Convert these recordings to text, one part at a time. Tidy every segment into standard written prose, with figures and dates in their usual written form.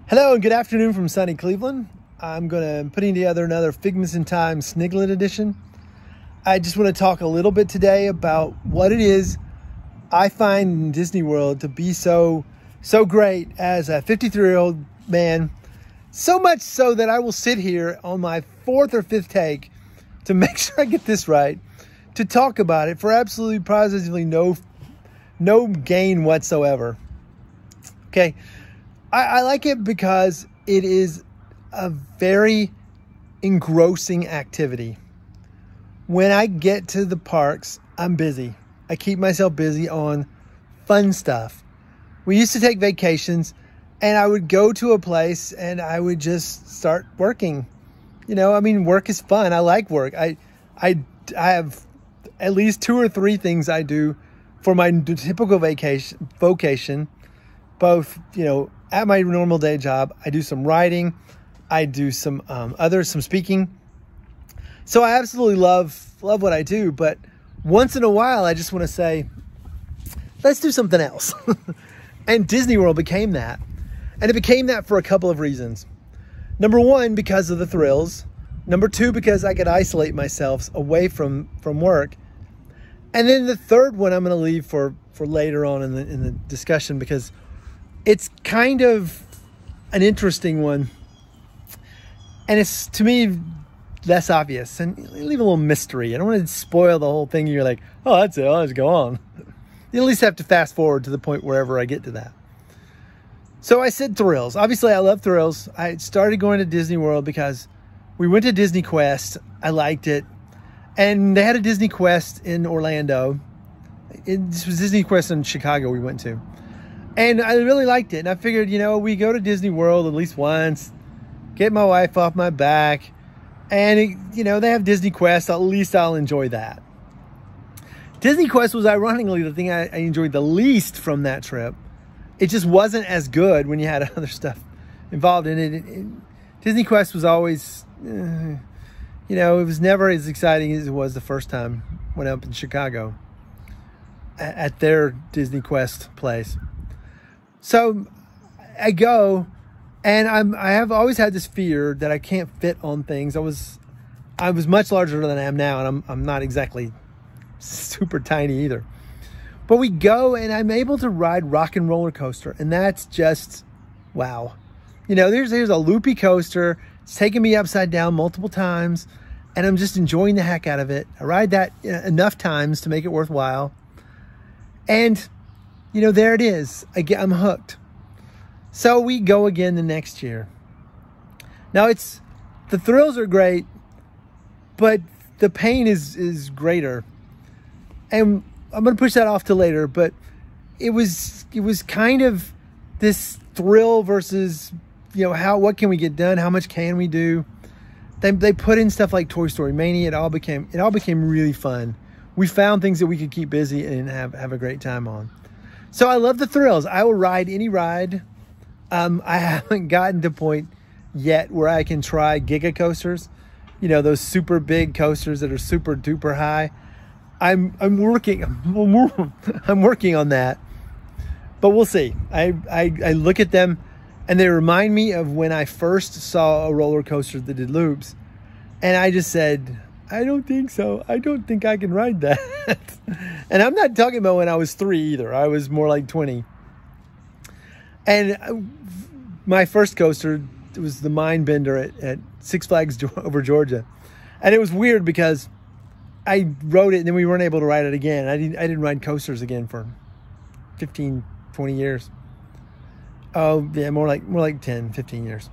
Hello and good afternoon from sunny Cleveland. I'm putting together another Figments in Time Sniglet edition. I just want to talk a little bit today about what it is I find in Disney World to be so great as a 53-year-old man. So much so that I will sit here on my fourth or fifth take to make sure I get this right, to talk about it for absolutely positively no gain whatsoever. Okay. I like it because it is a very engrossing activity. When I get to the parks, I'm busy. I keep myself busy on fun stuff. We used to take vacations and I would go to a place and I would just start working. You know, I mean, work is fun. I like work. I have at least 2 or 3 things I do for my typical vocation, both, you know, at my normal day job. I do some writing. I do some speaking. So I absolutely love what I do. But once in a while, I just want to say, let's do something else. And Disney World became that. And it became that for a couple of reasons. Number 1, because of the thrills. Number 2, because I could isolate myself away from work. And then the third one I'm going to leave for later on in the discussion, because it's kind of an interesting one. And it's, to me, less obvious. And leave a little mystery. I don't want to spoil the whole thing. You're like, oh, that's it. I'll just go on. You at least have to fast forward to the point wherever I get to that. So I said thrills. Obviously, I love thrills. I started going to Disney World because we went to Disney Quest. I liked it. And they had a Disney Quest in Orlando. This was Disney Quest in Chicago we went to. And I really liked it. And I figured, you know, we go to Disney World at least once, get my wife off my back. And, you know, they have Disney Quest. At least I'll enjoy that. Disney Quest was ironically the thing I enjoyed the least from that trip. It just wasn't as good when you had other stuff involved in it. Disney Quest was always, you know, it was never as exciting as it was the first time when I went up in Chicago at their Disney Quest place. So I go, and I have always had this fear that I can't fit on things. I was much larger than I am now, and I'm not exactly super tiny either. But we go, and I'm able to ride Rock and Roller Coaster, and that's just wow. You know, there's a loopy coaster. It's taken me upside down multiple times, and I'm just enjoying the heck out of it. I ride that enough times to make it worthwhile, and you know, there it is. I'm hooked. So we go again the next year. Now the thrills are great, but the pain is greater. And I'm going to push that off to later, but it was kind of this thrill versus, you know, what can we get done? How much can we do? They put in stuff like Toy Story Mania. It all became really fun. We found things that we could keep busy and have a great time on. So I love the thrills. I will ride any ride. I haven't gotten to the point yet where I can try giga coasters. You know, those super big coasters that are super duper high. I'm working on that, but we'll see. I look at them and they remind me of when I first saw a roller coaster that did loops, and I just said, I don't think so. I don't think I can ride that. And I'm not talking about when I was 3 either. I was more like 20. And my first coaster was the Mind Bender at Six Flags over Georgia. And it was weird because I rode it and then we weren't able to ride it again. I didn't ride coasters again for 15, 20 years. Oh, yeah, more like 10, 15 years.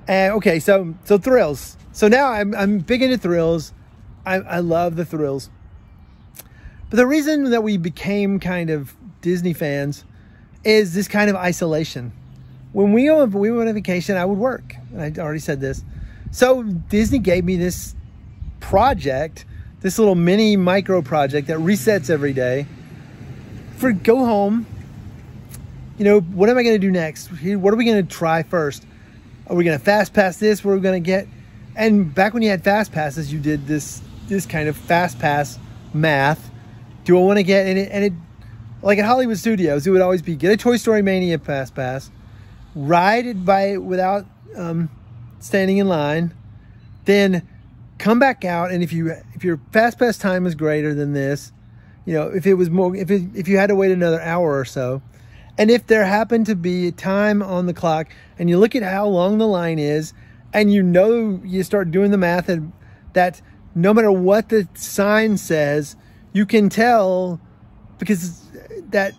Okay, so thrills. So now I'm big into thrills. I love the thrills. But the reason that we became kind of Disney fans is this kind of isolation. When we went on vacation, I would work. And I already said this. So Disney gave me this project, this little mini micro project that resets every day. Go home. You know, what am I going to do next? What are we going to try first? Are we going to fast pass this? What are we going to get? And back when you had fast passes, you did this kind of fast pass math. Do I want to get in it? And it, like at Hollywood Studios, it would always be get a Toy Story Mania fast pass, ride it by without standing in line, then come back out. And if your fast pass time is greater than this, you know, if you had to wait another hour or so, and if there happened to be time on the clock and you look at how long the line is, and you start doing the math, and that no matter what the sign says, you can tell, because that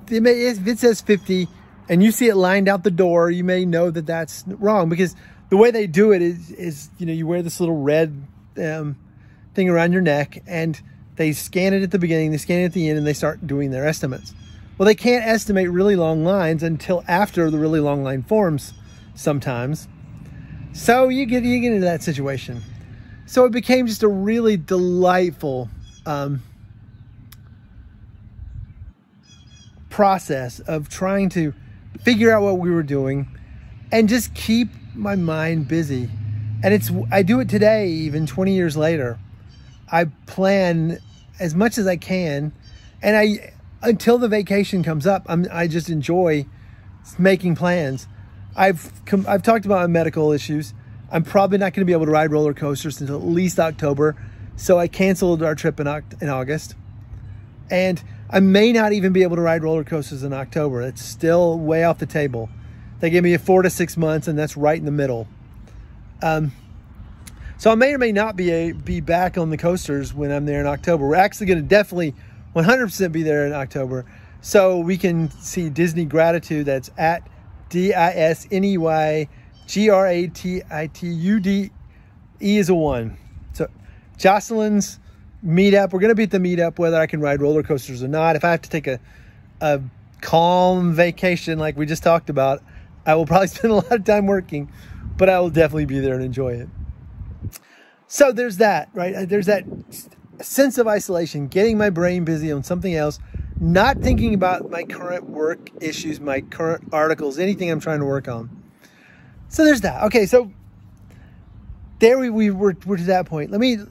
if it says 50 and you see it lined out the door, you may know that that's wrong, because the way they do it is you know, you wear this little red thing around your neck, and they scan it at the beginning, they scan it at the end, and they start doing their estimates. Well, they can't estimate really long lines until after the really long line forms sometimes. So you get into that situation. So it became just a really delightful process of trying to figure out what we were doing and just keep my mind busy. And I do it today, even 20 years later. I plan as much as I can, and until the vacation comes up, I just enjoy making plans. I've talked about my medical issues. I'm probably not going to be able to ride roller coasters until at least October, so I canceled our trip in August. And I may not even be able to ride roller coasters in October. It's still way off the table. They gave me 4 to 6 months, and that's right in the middle. So I may or may not be back on the coasters when I'm there in October. We're actually going to definitely 100% be there in October, so we can see Disney Gratitude. That's at DISNEYGRATITUDE is a 1. So Jocelyn's meetup, we're going to be at the meetup whether I can ride roller coasters or not. If I have to take a calm vacation like we just talked about, I will probably spend a lot of time working, but I will definitely be there and enjoy it. So there's that, right? There's that sense of isolation, getting my brain busy on something else, not thinking about my current work issues, my current articles, anything I'm trying to work on. So there's that. Okay, so there we're to that point. The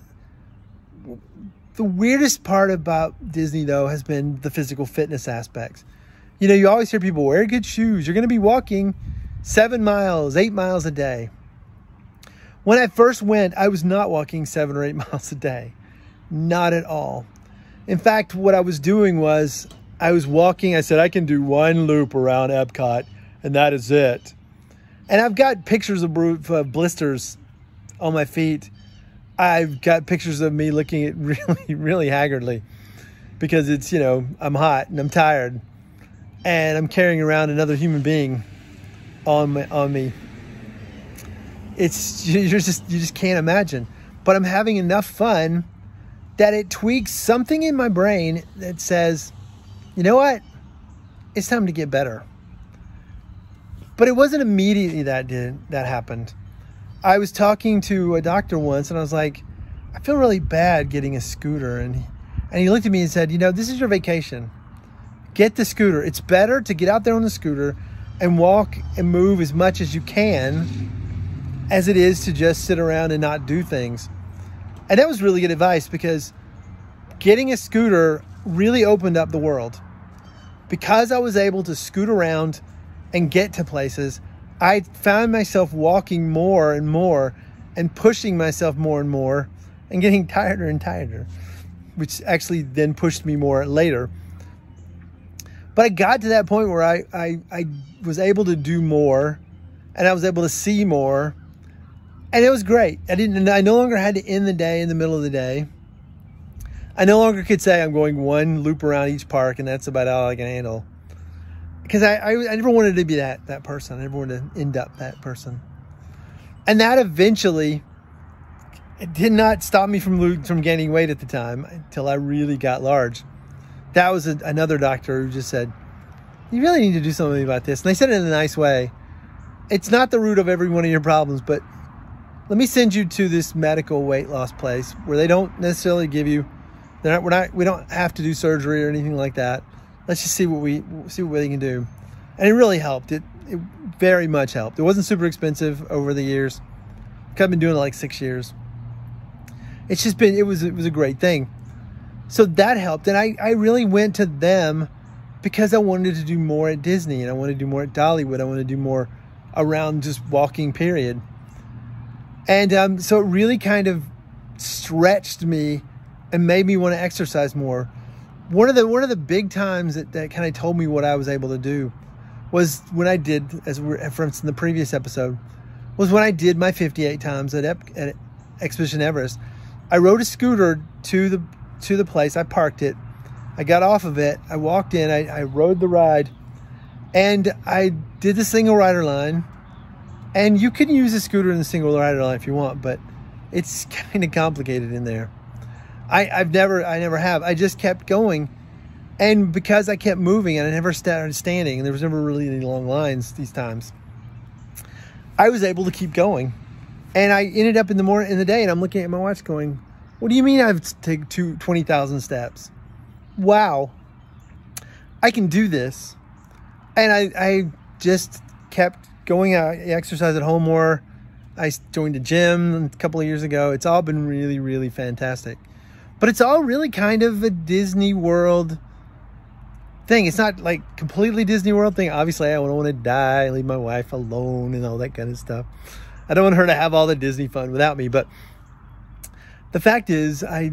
weirdest part about Disney, though, has been the physical fitness aspects. You know, you always hear people, wear good shoes. You're going to be walking 7 miles, 8 miles a day. When I first went, I was not walking 7 or 8 miles a day. Not at all. In fact, what I was doing was I was walking. I said, I can do 1 loop around Epcot, and that is it. And I've got pictures of blisters on my feet. I've got pictures of me looking at really, really haggardly because it's, you know, I'm hot and I'm tired and I'm carrying around another human being on me. It's you just can't imagine. But I'm having enough fun that it tweaks something in my brain that says, you know what? It's time to get better. But it wasn't immediately that happened. I was talking to a doctor once and I was like, I feel really bad getting a scooter. And he looked at me and said, you know, this is your vacation. Get the scooter. It's better to get out there on the scooter and walk and move as much as you can as it is to just sit around and not do things. And that was really good advice, because getting a scooter really opened up the world. Because I was able to scoot around and get to places, I found myself walking more and more and pushing myself more and more and getting tireder and tireder, which actually then pushed me more later. But I got to that point where I was able to do more and I was able to see more. And it was great. I no longer had to end the day in the middle of the day. I no longer could say I'm going 1 loop around each park and that's about all I can handle. Because I never wanted to be that person. I never wanted to end up that person. And that eventually, it did not stop me from gaining weight at the time until I really got large. That was another doctor who just said, you really need to do something about this. And they said it in a nice way. It's not the root of every one of your problems, but let me send you to this medical weight loss place where they don't necessarily give you, we don't have to do surgery or anything like that. Let's just see what we can do. And it really helped. It very much helped. It wasn't super expensive over the years. I've been doing it like 6 years. It's just been, it was a great thing. So that helped. And I really went to them because I wanted to do more at Disney, and I wanted to do more at Dollywood. I wanted to do more around just walking, period. And so it really kind of stretched me and made me want to exercise more. One of the big times that kind of told me what I was able to do was when I did, as we referenced in the previous episode, was when I did my 58 times at Expedition Everest. I rode a scooter to the place. I parked it. I got off of it. I walked in. I rode the ride, and I did the single rider line. And you can use a scooter in the single rider line if you want, but it's kind of complicated in there. I never have. I just kept going, and because I kept moving and I never started standing, and there was never really any long lines these times, I was able to keep going. And I ended up in the day, and I'm looking at my watch going, what do you mean I've taken 20,000 steps? Wow, I can do this. And I just kept going out. I exercise at home more. I joined a gym a couple of years ago. It's all been really, really fantastic. But it's all really kind of a Disney World thing. It's not like completely Disney World thing. Obviously, I don't want to die, leave my wife alone and all that kind of stuff. I don't want her to have all the Disney fun without me. But the fact is, I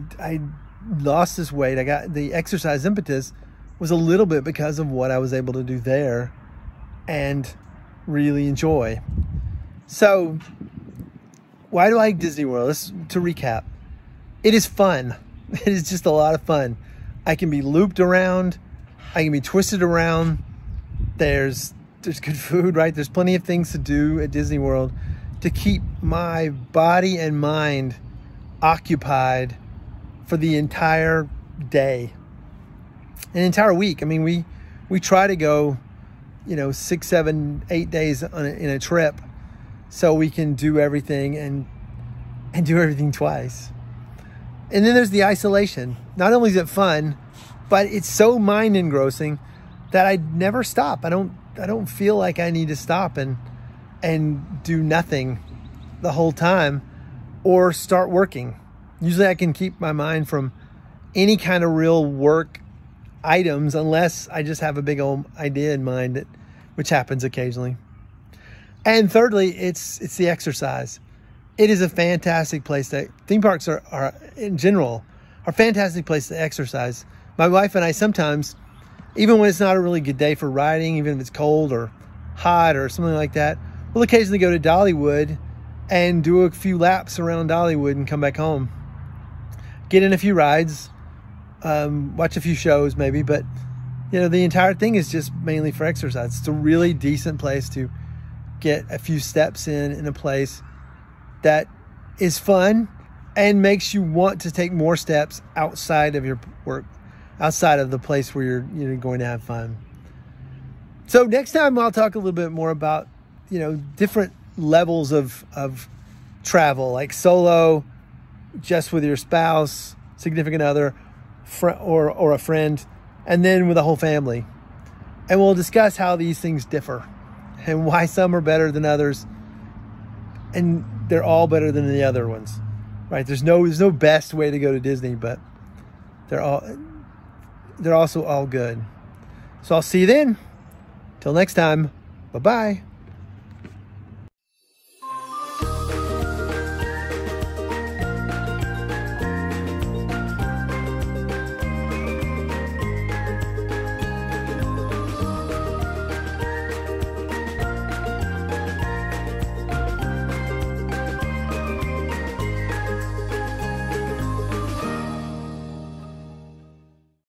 lost this weight. I got the exercise impetus was a little bit because of what I was able to do there and really enjoy. So why do I like Disney World? To recap, it is fun. It is just a lot of fun. I can be looped around. I can be twisted around. There's good food, right? There's plenty of things to do at Disney World to keep my body and mind occupied for the entire day, an entire week. I mean, we try to go, 6, 7, 8 days in a trip, so we can do everything and do everything twice. And then there's the isolation. Not only is it fun, but it's so mind engrossing that I never stop. I don't feel like I need to stop and do nothing the whole time or start working. Usually I can keep my mind from any kind of real work items unless I just have a big old idea in mind, which happens occasionally. And thirdly, it's the exercise. It is a fantastic place theme parks are in general are a fantastic place to exercise. My wife and I sometimes, even when it's not a really good day for riding, even if it's cold or hot or something like that, we'll occasionally go to Dollywood and do a few laps around Dollywood and come back home. Get in a few rides, watch a few shows maybe, but the entire thing is just mainly for exercise. It's a really decent place to get a few steps in a place that is fun and makes you want to take more steps outside of your work, outside of the place where you're going to have fun. So next time I'll talk a little bit more about, different levels of travel, like solo, just with your spouse, significant other, or a friend, and then with a whole family. And we'll discuss how these things differ and why some are better than others, and they're all better than the other ones, right? There's no best way to go to Disney, but they're also all good. So I'll see you then. Till next time. Bye-bye.